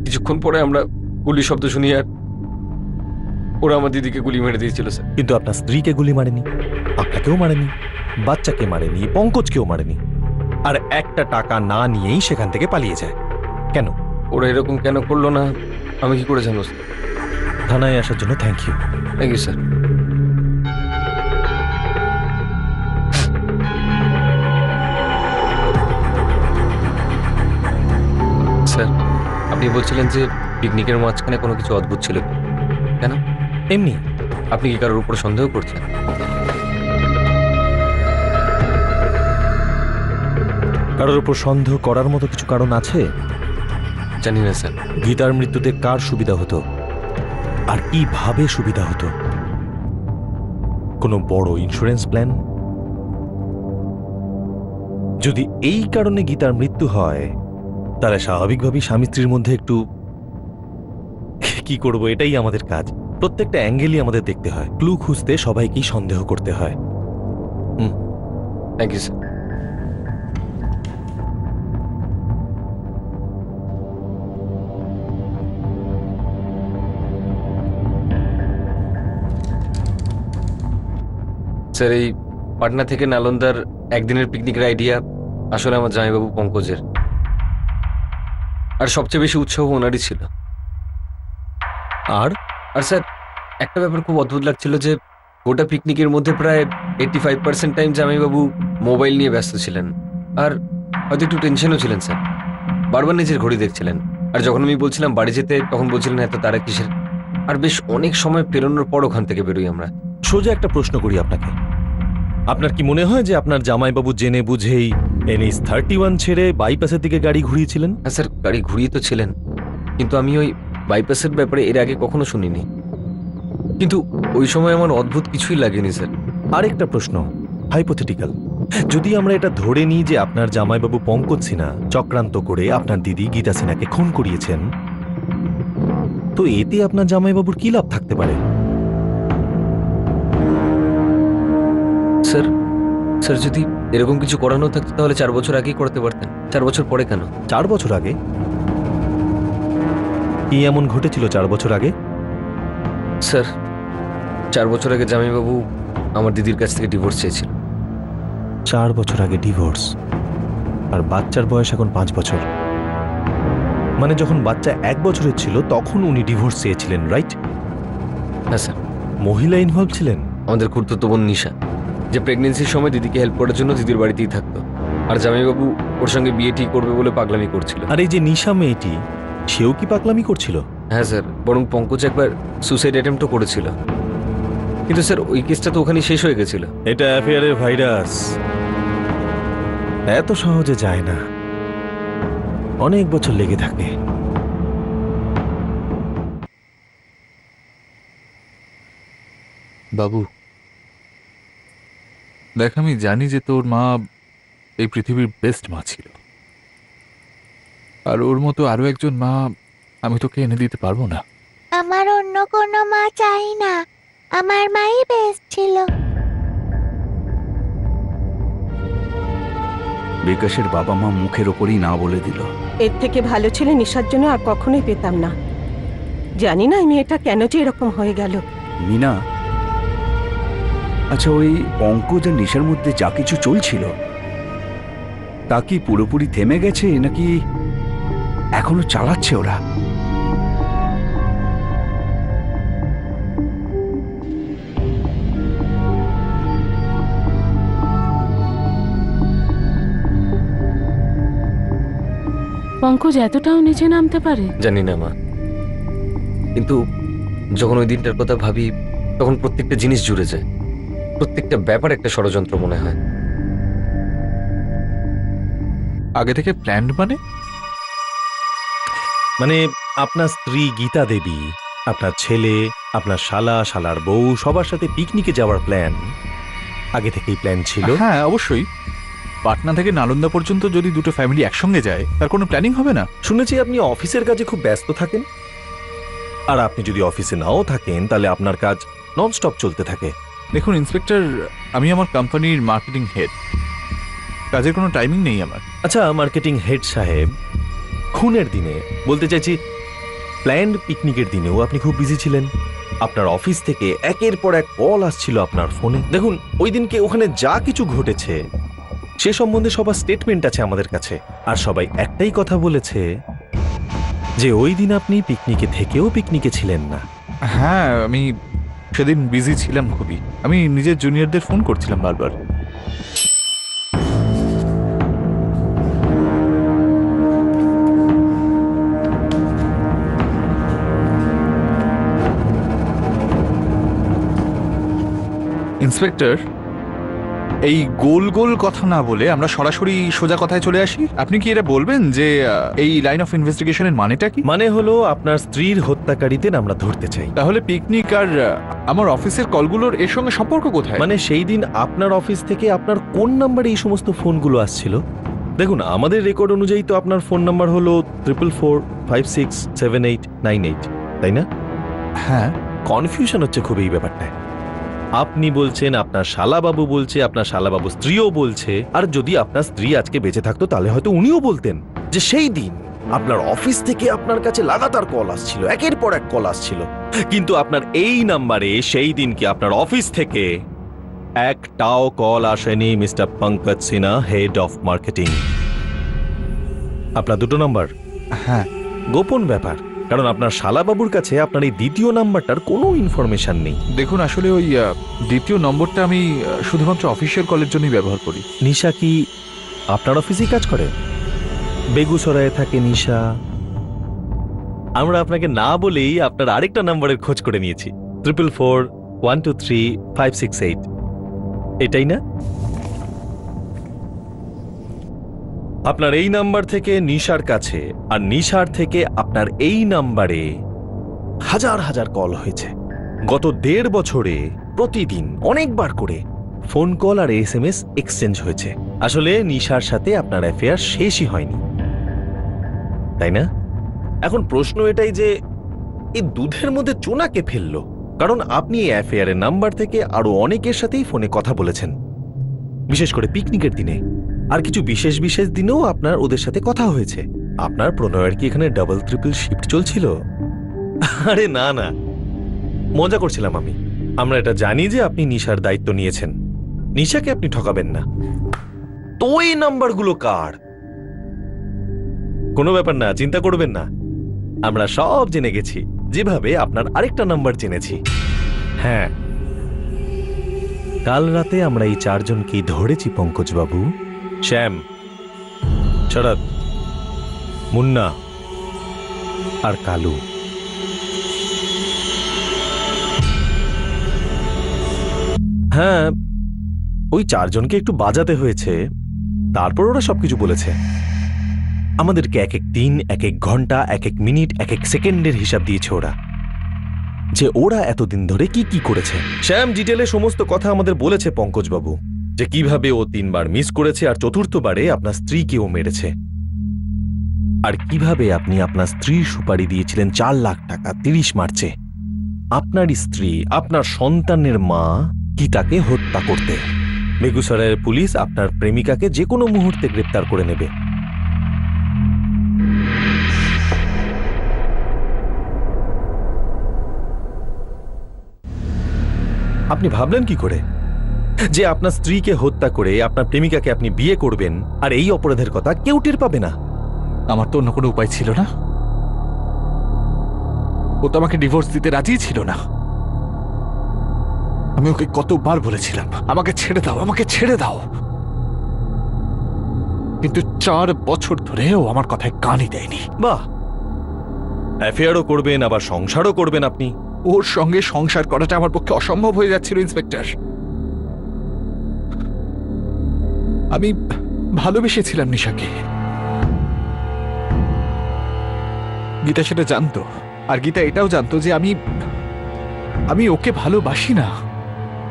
কিছুক্ষণ পরে আমরা গুলি শব্দ শুনি, আর ওরা আমার দিদিকে গুলি মেরে দিয়েছিল স্যার। কিন্তু আপনার স্ত্রীকে গুলি মারেনি, আপনাকেও মারেনি, বাচ্চাকে মারেনি, পঙ্কজকেও মারেনি, আর একটা টাকা না নিয়েই সেখান থেকে পালিয়ে যায় কেন? ওরা এরকম কেন করলো না আমি কি করে জানো? থানায় আসার জন্য thank you. Thank you sir. Sir, আপনি বলছিলেন যে পিকনিকের মাঝখানে কোনো কিছু অদ্ভুত ছিল, কেন? এমনি। আপনি কি কারোর উপর সন্দেহ করছেন? কারোর উপর সন্দেহ করার মতো কিছু কারণ আছে? জানি না স্যার। গীতার মৃত্যুতে কার সুবিধা হতো? আর কিভাবে সুবিধা হতো? কোনো বড় ইন্স্যুরেন্স প্ল্যান? যদি এই কারণে গীতার মৃত্যু হয়, তাহলে স্বাভাবিকভাবেই স্বামী স্ত্রীর মধ্যে একটু কি করব, এটাই আমাদের কাজ। প্রত্যেকটা অ্যাঙ্গেলই আমাদের দেখতে হয়, ক্লু খুঁজতে সবাইকেই সন্দেহ করতে হয়। Thank you sir. স্যার, এই পাটনা থেকে নালন্দার একদিনের পিকনিকের আইডিয়া আসলে আমার জামাইবাবু পঙ্কজের, আর সবচেয়ে বেশি উৎসাহ ওনারই ছিল। আর আর স্যার, একটা ব্যাপার খুব অদ্ভুত লাগছিল যে গোটা পিকনিকের মধ্যে প্রায় 85% টাইম জামাইবাবু মোবাইল নিয়ে ব্যস্ত ছিলেন, আর হয়তো একটু টেনশনও ছিলেন স্যার। বারবার নিজের ঘড়ি দেখছিলেন, আর যখন আমি বলছিলাম বাড়ি যেতে, তখন বলছিলেন এত তারা কিসের। আর বেশ অনেক সময় পেরোনোর পর ওখান থেকে বেরোই আমরা। সোজা একটা প্রশ্ন করি আপনাকে, আপনার কি মনে হয় যে আপনার জামাইবাবু জেনে বুঝেই NH 31 ছেড়ে বাইপাসের দিকে গাড়ি ঘুরিয়েছিলেন? হ্যাঁ স্যার, গাড়ি ঘুরিয়ে তো ছিলেন, কিন্তু আমি ওই বাইপাসের ব্যাপারে এর আগে কখনো শুনিনি। কিন্তু ওই সময় আমার অদ্ভুত কিছুই লাগেনি স্যার। আরেকটা প্রশ্ন, হাইপোথেটিক্যাল, যদি আমরা এটা ধরে নিই যে আপনার জামাইবাবু পঙ্কজ সিনহা চক্রান্ত করে আপনার দিদি গীতা সিনহাকে খুন করিয়েছেন, তো এতে আপনার জামাইবাবুর কি লাভ থাকতে পারে? স্যার, স্যার যদি এরকম কিছু করানো থাকতো তাহলে 4 বছর আগেই করতে পারতেন। 4 বছর পরে কেন? 4 বছর আগে? কি এমন ঘটেছিল 4 বছর আগে? স্যার, 4 বছর আগে জামাইবাবু আমার দিদির কাছ থেকে ডিভোর্স চেয়েছিল। 4 বছর আগে ডিভোর্স, আর বাচ্চার বয়স এখন 5 বছর। মানে যখন বাচ্চা 1 বছরের ছিল তখন উনি ডিভোর্স চেয়েছিলেন, রাইট? হ্যাঁ স্যার। মহিলা ইনভলভ ছিলেন? আমাদের খুড়তুতো বোন নিশা, যে প্রেগনেন্সির সময় দিদিকে হেল্প করার জন্য দিদির বাড়িতেই থাকতো, আর জামাইবাবু ওর সঙ্গে বিয়ে ঠিক করবে বলে পাগলামি করছিল। আর এই যে নিশা মেয়েটি, সেও কি পাগলামি করছিল? হ্যাঁ স্যার, বরং পঙ্কজ একবার সুসাইড অ্যাটেম্পটও করেছিল, কিন্তু স্যার ওই কেসটা তো ওখানেই শেষ হয়ে গেছিল। এটা অ্যাফেয়ারের ভাইরাস, এত সহজে যায় না, অনেক বছর লেগে থাকে। বাবু দেখ, আমি জানি যে তোর মা এই পৃথিবীর বেস্ট মা ছিল, আর ওর মতো আরো একজন মা আমি তোকে এনে দিতে পারবো না। আমার অন্য কোনো মা চাই না, আমার মাই বেস্ট ছিল। বিকাশের বাবা মা মুখের ওপরই না বলে দিল। এর থেকে ভালো ছেলে নিশার জন্য আর কখনোই পেতাম না। জানি না এই মেয়েটা কেন যে এরকম হয়ে গেল। মিনা, আচ্ছা ওই পঙ্কজ আর নিশার মধ্যে যা কিছু চলছিল তা কি পুরোপুরি থেমে গেছে নাকি এখনো চালাচ্ছে ওরা? পঙ্কজ এতটাও নিচে নামতে পারে? জানি না মা, কিন্তু যখন ওই দিনটার কথা ভাবি তখন প্রত্যেকটা জিনিস জুড়ে যায়, প্রত্যেকটা ব্যাপার একটা ষড়যন্ত্র মনে হয়। আগে থেকে প্ল্যান্ড? মানে আপনার স্ত্রী গীতা দেবী, আপনার ছেলে, আপনার শালা, শালার বউ সবার সাথে পিকনিকে যাওয়ার প্ল্যান আগে থেকেই প্ল্যান ছিল? হ্যাঁ অবশ্যই। পাটনা থেকে নালন্দা পর্যন্ত যদি দুটো ফ্যামিলি একসঙ্গে যায় তার কোনো প্ল্যানিং হবে না? শুনেছি আপনি অফিসের কাজে খুব ব্যস্ত থাকেন, আর আপনি যদি অফিসে নাও থাকেন তাহলে আপনার কাজ ননস্টপ চলতে থাকে। দেখুন ইন্সপেক্টর, আমি আমার কোম্পানির মার্কেটিং হেড, কাজের কোনো টাইমিং নেই আমার। আচ্ছা মার্কেটিং হেড সাহেব, খুনের দিনে, বলতে চাইছি প্ল্যান্ড পিকনিকের দিনেও আপনি খুব বিজি ছিলেন। আপনার অফিস থেকে একের পর এক কল আসছিল আপনার ফোনে। দেখুন ওই দিনকে ওখানে যা কিছু ঘটেছে সে সম্বন্ধে সবার স্টেটমেন্ট আছে আমাদের কাছে, আর সবাই একটাই কথা বলেছে যে ওই দিন আপনি পিকনিকে থেকেও পিকনিকে ছিলেন না। হ্যাঁ, আমি সেদিন বিজি ছিলাম খুবই। আমি নিজের জুনিয়রদের ফোন করছিলাম বারবার। ইন্সপেক্টর, এই গোল গোল কথা না বলে আমরা সরাসরি সোজা কথায় চলে আসি। আপনি কি এটা বলবেন যে এই লাইন অফ ইনভেস্টিগেশনের মানেটা কি? মানে হলো আপনার স্ত্রীর হত্যাকারীদের আমরা ধরতে চাই। তাহলে পিকনিক আর আমার অফিসের কলগুলোর এর সঙ্গে সম্পর্ক কোথায়? মানে সেই দিন আপনার অফিস থেকে আপনার কোন নাম্বারে এই সমস্ত ফোনগুলো আসছিল? দেখুন, আমাদের রেকর্ড অনুযায়ী তো আপনার ফোন নাম্বার হলো 4445678988, তাই না? হ্যাঁ। কনফিউশন হচ্ছে খুব এই ব্যাপারটায়। আপনি বলছেন, আপনার শালাবাবু বলছে, আপনার শালাবাবু স্ত্রীও বলছে, আর যদি আপনার স্ত্রী আজকে বেঁচে থাকতো তাহলে হয়তো উনিও বলতেন যে সেই দিন আপনার অফিস থেকে আপনার কাছে লাগাতার কল আসছিল, একের পর এক কল আসছিল, কিন্তু আপনার এই নাম্বারে সেই দিনকে আপনার অফিস থেকে একটাও কল আসেনি mister Pankaj Sinha, head of marketing. আপনার দুটো নাম্বার? হ্যাঁ। গোপন ব্যাপার, কারণ আপনার শালাবাবুর কাছে আপনার এই দ্বিতীয় নাম্বারটার কোনো ইনফরমেশন নেই। দেখুন, আসলে ওই দ্বিতীয় নম্বরটা আমি শুধুমাত্র অফিসিয়াল কলের জন্যই ব্যবহার করি। নিশা কি আপনার অফিসেই কাজ করে? বেগুসরায়ে থাকে নিশা। আমরা আপনাকে না বলেই আপনার আরেকটা নাম্বারের খোঁজ করে নিয়েছি, 4441235568। এটাই না? আপনার এই নাম্বার থেকে নিশার কাছে আর নিশার থেকে আপনার এই নাম্বারে হাজার হাজার কল হয়েছে। গত 1.5 বছরে প্রতিদিন অনেকবার করে ফোন কল আর SMS এক্সচেঞ্জ হয়েছে। আসলে নিশার সাথে আপনার অ্যাফেয়ার শেষই হয়নি, তাই না? এখন প্রশ্ন এটাই যে এই দুধের মধ্যে চোনা কে ফেললো? কারণ আপনি এই অ্যাফেয়ারের নাম্বার থেকে আরো অনেকের সাথেই ফোনে কথা বলেছেন, বিশেষ করে পিকনিকের দিনে, আর কিছু বিশেষ বিশেষ দিনেও আপনার ওদের সাথে কথা হয়েছে। আপনার প্রণয়ের কি এখানে ডাবল ট্রিপল শিফট চলছিল? আরে না না, মজা করছিলাম আমি। আমরা এটা জানি যে আপনি নিশার দায়িত্ব নিয়েছেন, নিশাকে আপনি ঠকাবেন না। তো এই নাম্বারগুলো কার? কোনো ব্যাপার না, চিন্তা করবেন না, আমরা সব জেনে গেছি, যেভাবে আপনার আরেকটা নাম্বার জেনেছি। হ্যাঁ, কাল রাতে আমরা এই 4 জনকেই ধরেছি পঙ্কজবাবু। শ্যাম, শরৎ, মুন্না আর কালু। হ্যাঁ, ওই 4 জনকে একটু বাজাতে হয়েছে, তারপর ওরা সবকিছু বলেছে। আমাদেরকে এক এক দিন, এক এক ঘন্টা, এক এক মিনিট, এক এক সেকেন্ডের হিসাব দিয়েছে ওরা, যে ওরা এতদিন ধরে কি কি করেছে। শ্যাম ডিটেলে সমস্ত কথা আমাদের বলেছে পঙ্কজবাবু, যে কিভাবে ও 3 বার মিস করেছে আর চতুর্থবারে আপনার স্ত্রীকেও মেরেছে, আর কিভাবে আপনি আপনার স্ত্রীর সুপারি দিয়েছিলেন 4 লাখ টাকা 30 মার্চে আপনার স্ত্রী, আপনার সন্তানের মা গীতাকে হত্যা করতে। বেগুসরায়ের পুলিশ আপনার প্রেমিকাকে যে কোনো মুহূর্তে গ্রেপ্তার করে নেবে। আপনি ভাবলেন কি করে যে আপনার স্ত্রীকে হত্যা করে আপনার প্রেমিকাকে আপনি বিয়ে করবেন আর এই অপরাধের কথা কেউ টের পাবে না? আমার তো অন্য কোনো উপায় ছিল না। ও তো আমাকে ডিভোর্স দিতে রাজি ছিল না। আমি ওকে কতবার বলেছিলাম, আমাকে ছেড়ে দাও, আমাকে ছেড়ে দাও, কিন্তু 4 বছর ধরে ও আমার কথায় কানই দেয়নি। বাহ, অ্যাফেয়ারও করবেন আবার সংসারও করবেন আপনি। ওর সঙ্গে সংসার করাটা আমার পক্ষে অসম্ভব হয়ে যাচ্ছিল ইন্সপেক্টর। আমি ভালোবেসেছিলাম নিশাকে, গীতা সেটা জানতো, আর গীতা এটাও জানতো যে আমি ওকে ভালোবাসি না।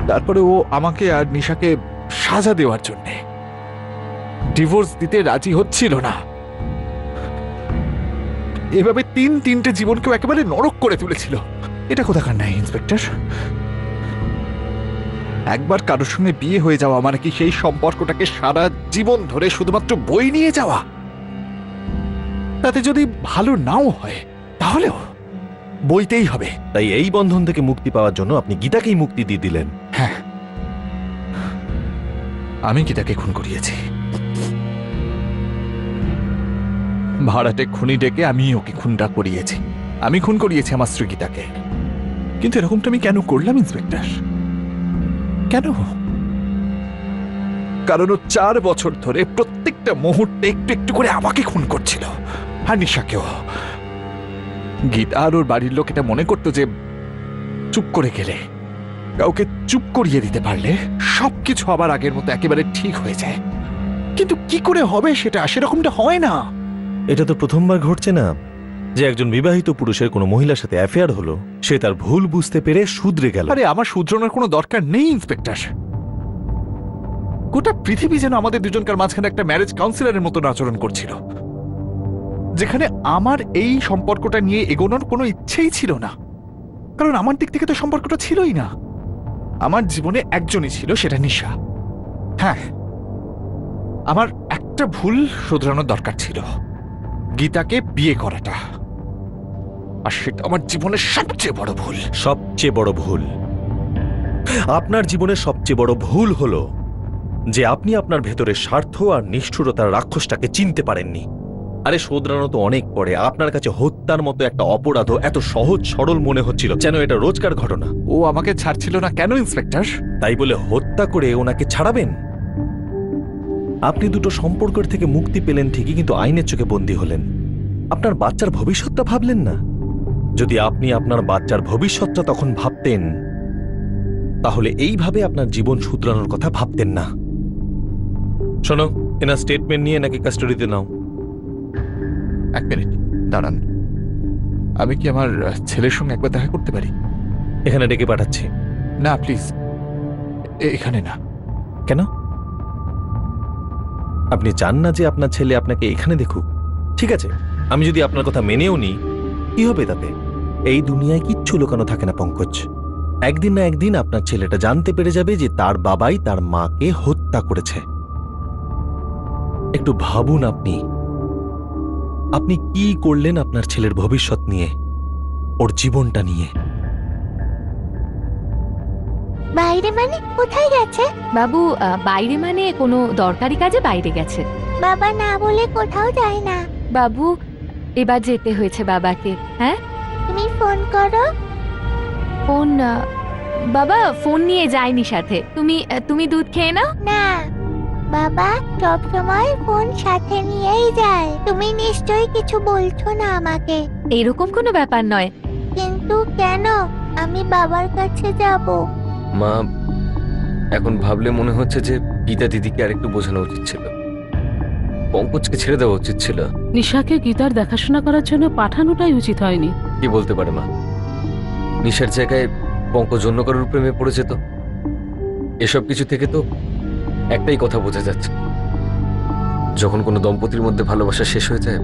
তারপরে ও আমাকে আর নিশাকে সাজা দেওয়ার জন্য ডিভোর্স দিতে রাজি হচ্ছিল না। এভাবে 3-3টে জীবনকেও একেবারে নরক করে তুলেছিল। এটা কোথাকার নাই ইন্সপেক্টর? একবার কারোর সঙ্গে বিয়ে হয়ে যাওয়া মানে কি সেই সম্পর্কটাকে সারা জীবন ধরে শুধুমাত্র বই নিয়ে যাওয়া? তাতে যদি ভালো নাও হয় তাহলেও বইতেই হবে। তাই এই বন্ধন থেকে মুক্তি পাওয়ার জন্য আপনি গীতাকেই মুক্তি দিয়ে দিলেন। হ্যাঁ, আমি গীতাকে খুন করিয়েছি। ভাড়াটে খুনি ডেকে আমি ওকে খুনটা করিয়েছি। আমি খুন করিয়েছি আমার স্ত্রী গীতাকে। কিন্তু এরকমটা আমি কেন করলাম ইন্সপেক্টর? কেন? কারণ ও 4 বছর ধরে প্রত্যেকটা মুহূর্তে একটু একটু করে আমাকে খুন করছিল, আর নিশাকেও। গীতা আর ওর বাড়ির লোক এটা মনে করতো যে চুপ করে গেলে কাউকে চুপ করিয়ে দিতে পারলে সবকিছু আবার আগের মতো একেবারে ঠিক হয়ে যায়, কিন্তু কি করে হবে সেটা সেরকমটা হয় না। এটা তো প্রথমবার ঘটছে না যে একজন বিবাহিত পুরুষের কোনো মহিলার সাথে অ্যাফেয়ার হলো, সে তার ভুল বুঝতে পেরে শুধরে গেল। আরে আমার শুধরানোর কোনো দরকার নেই ইন্সপেক্টর। গোটা পৃথিবী যেন আমাদের দুজনকার মাঝখানে একটা ম্যারেজ কাউন্সিলরের মতন আচরণ করছিল, যেখানে আমার এই সম্পর্কটা নিয়ে এগোনোর কোনো ইচ্ছেই ছিল না, কারণ আমার দিক থেকে তো সম্পর্কটা ছিলই না। আমার জীবনে একজনই ছিল, সেটা নিশা। হ্যাঁ, আমার একটা ভুল শুধরানোর দরকার ছিল, গীতাকে বিয়ে করাটা, আর সেটা আমার জীবনের সবচেয়ে বড় ভুল। সবচেয়ে বড় ভুল? আপনার জীবনের সবচেয়ে বড় ভুল হলো যে আপনি আপনার ভেতরের স্বার্থ আর নিষ্ঠুরতার রাক্ষসটাকে চিনতে পারেননি। আরে শোধরানো তো অনেক পরে। আপনার কাছে হত্যার মতো একটা অপরাধ এত সহজ সরল মনে হচ্ছিল, যেন এটা রোজকার ঘটনা। ও আমাকে ছাড়ছিল না কেন ইন্সপেক্টর? তাই বলে হত্যা করে ওনাকে ছাড়াবেন? আপনি দুটো সম্পর্কের থেকে মুক্তি পেলেন ঠিকই, কিন্তু আইনের চোখে বন্দী হলেন। আপনার বাচ্চার ভবিষ্যৎটা ভাবলেন না। যদি আপনি আপনার বাচ্চার ভবিষ্যৎটা তখন ভাবতেন, তাহলে এইভাবে আপনার জীবন শুধরানোর কথা ভাবতেন না। শোনো, এনার স্টেটমেন্ট নিয়ে নাকি কাস্টাডিতে নাও। এক মিনিট দাঁড়ান, আমি কি আমার ছেলের সঙ্গে একবার দেখা করতে পারি? এখানে ডেকে পাঠাচ্ছি। না প্লিজ, এখানে না। কেন? আপনি চান না যে আপনার ছেলে আপনাকে এখানে দেখুক? ঠিক আছে, আমি যদি আপনার কথা মেনেও নিই, কি হবে তাতে? এই দুনিয়ায় কিচ্ছু লুকানো থাকে না পঙ্কজ। একদিন না একদিন আপনার ছেলেটা জানতে পেরে যাবে যে তার বাবাই তার মাকে হত্যা করেছে। একটু ভাবুন, আপনি কি করলেন আপনার ছেলের ভবিষ্যৎ নিয়ে, ওর জীবনটা নিয়ে। বাইরে মানে কোথায় গেছে? বাবু বাইরে মানে কোনো দরকারি কাজে বাইরে গেছে। বাবা না বলে কোথাও যায় না। বাবু এবার যেতে হয়েছে বাবাকে। হ্যাঁ, তুমি ফোন করো। ফোন? বাবা ফোন নিয়ে যায়নি সাথে। তুমি দুধ খেয়ে নাও না, বাবা সব সময় ফোন সাথে নিয়েই যায়। তুমি নিশ্চয়ই কিছু বলছো না আমাকে। এরকম কোনো ব্যাপার নয়। কিন্তু কেন? আমি বাবার কাছে যাব। মা, এখন ভাবলে মনে হচ্ছে যে গীতা দিদিকে আরেকটু বোঝানো উচিত ছিল, পঙ্কজকে ছেড়ে দেওয়া উচিত ছিল। নিশাকে গীতার দেখাশোনা করার জন্য পাঠানোটাই উচিত হয়নি। কি বলতে পারে মা? নিশার জায়গায় পঙ্কজ অন্য কারোর প্রেমে পড়েছে তো? এসব কিছু থেকে তো একটাই কথা বোঝা যাচ্ছে, যখন কোনো দম্পতির মধ্যে ভালোবাসা শেষ হয়ে যায়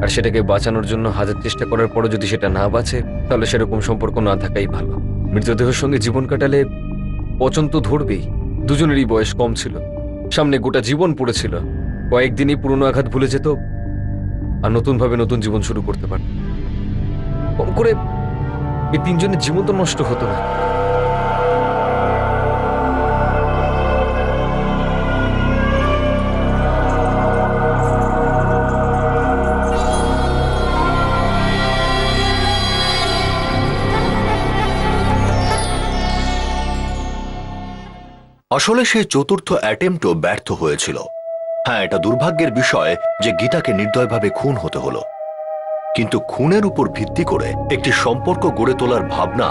আর সেটাকে বাঁচানোর জন্য হাজার চেষ্টা করার পরও যদি সেটা না বাঁচে, তাহলে সেরকম সম্পর্ক না থাকাই ভালো। মৃতদেহের সঙ্গে জীবন কাটালে পচন তো ধরবেই। দুজনেরই বয়স কম ছিল, সামনে গোটা জীবন পড়েছিল। কয়েকদিনই পুরনো আঘাত ভুলে যেত আর নতুনভাবে নতুন জীবন শুরু করতে পারত। কম করে এই তিনজনের জীবন তো নষ্ট হতো না। আসলে সেই চতুর্থ অ্যাটেম্পটও ব্যর্থ হয়েছিল। হ্যাঁ, এটা দুর্ভাগ্যের বিষয় যে গীতাকে নির্দয়ভাবে খুন হতে হলো, কিন্তু খুনের উপর ভিত্তি করে একটি সম্পর্ক গড়ে তোলার ভাবনা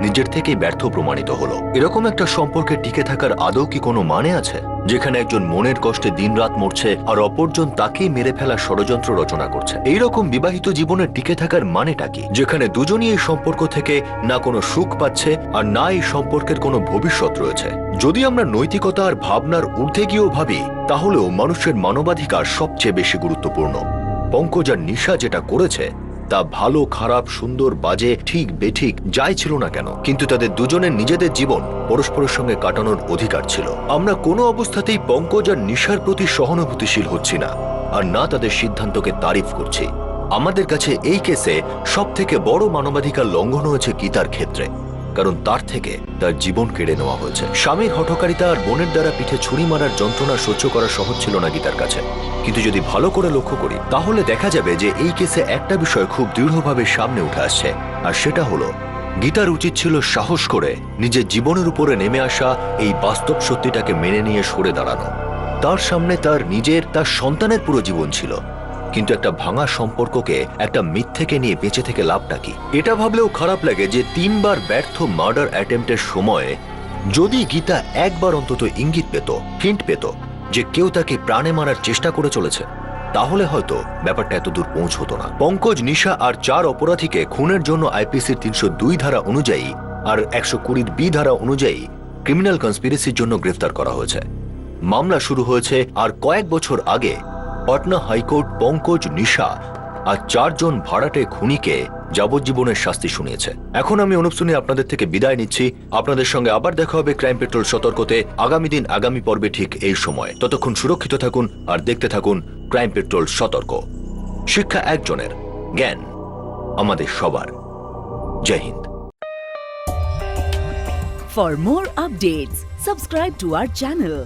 নিজের থেকেই ব্যর্থ প্রমাণিত হলো। এরকম একটা সম্পর্কে টিকে থাকার আদৌ কি কোনো মানে আছে, যেখানে একজন মনের কষ্টে দিনরাত মরছে আর অপরজন তাকেই মেরে ফেলার ষড়যন্ত্র রচনা করছে? এইরকম বিবাহিত জীবনে টিকে থাকার মানেটা কি, যেখানে দুজনই এই সম্পর্ক থেকে না কোনো সুখ পাচ্ছে আর না এই সম্পর্কের কোনো ভবিষ্যৎ রয়েছে? যদি আমরা নৈতিকতা আর ভাবনার ঊর্ধ্বে গিয়েও ভাবি, তাহলেও মানুষের মানবাধিকার সবচেয়ে বেশি গুরুত্বপূর্ণ। পঙ্কজ আর নিশা যেটা করেছে তা ভালো খারাপ সুন্দর বাজে ঠিক বেঠিক যাই ছিল না কেন, কিন্তু তাদের দুজনের নিজেদের জীবন পরস্পরের সঙ্গে কাটানোর অধিকার ছিল। আমরা কোনো অবস্থাতেই পঙ্কজ আর নিশার প্রতি সহানুভূতিশীল হচ্ছি না, আর না তাদের সিদ্ধান্তকে তারিফ করছি। আমাদের কাছে এই কেসে সব থেকে বড় মানবাধিকার লঙ্ঘন হয়েছে গীতার ক্ষেত্রে, কারণ তার থেকে তার জীবন কেড়ে নেওয়া হয়েছে। স্বামীর হঠকারিতা আর বোনের দ্বারা পিঠে ছুরি মারার যন্ত্রণা সহ্য করা সহজ ছিল না গীতার কাছে, কিন্তু যদি ভালো করে লক্ষ্য করি তাহলে দেখা যাবে যে এই কেসে একটা বিষয় খুব দৃঢ়ভাবে সামনে উঠে আসছে, আর সেটা হলো গীতার উচিত ছিল সাহস করে নিজের জীবনের উপরে নেমে আসা এই বাস্তব সত্যিটাকে মেনে নিয়ে সরে দাঁড়ানো। তার সামনে তার নিজের, তার সন্তানের পুরো জীবন ছিল, কিন্তু একটা ভাঙা সম্পর্ককে একটা মিথ্যেকে নিয়ে বেঁচে থেকে লাভটা কি? এটা ভাবলেও খারাপ লাগে যে 3 বার ব্যর্থ মার্ডার অ্যাটেম্পটের সময় যদি গীতা একবার অন্তত ইঙ্গিত পেত, হিন্ট পেত যে কেউ তাকে প্রাণে মারার চেষ্টা করে চলেছে, তাহলে হয়তো ব্যাপারটা এত দূর পৌঁছতো না। পঙ্কজ, নিশা আর 4 অপরাধীকে খুনের জন্য আইপিসির 302 ধারা অনুযায়ী আর 120 বি ধারা অনুযায়ী ক্রিমিনাল কনস্পিরেসির জন্য গ্রেফতার করা হয়েছে। মামলা শুরু হয়েছে আর কয়েক বছর আগে পাটনা হাইকোর্ট পঙ্কজ, নিশা আর 4 জন ভাড়াটে খুনিকে যাবজ্জীবনের শাস্তি শুনিয়েছে। এখন আমি অনুপ সুনি আপনাদের থেকে বিদায় নিচ্ছি। আপনাদের সঙ্গে আবার দেখা হবে ক্রাইম পেট্রোল সতর্কতে আগামী দিন আগামী পর্বে ঠিক এই সময়। ততক্ষণ সুরক্ষিত থাকুন আর দেখতে থাকুন ক্রাইম পেট্রোল সতর্ক। শিক্ষা একজনের, জ্ঞান আমাদের সবার। জয় Hind. For more updates, subscribe to our channel,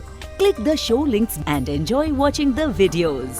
click the show links and enjoy watching the videos.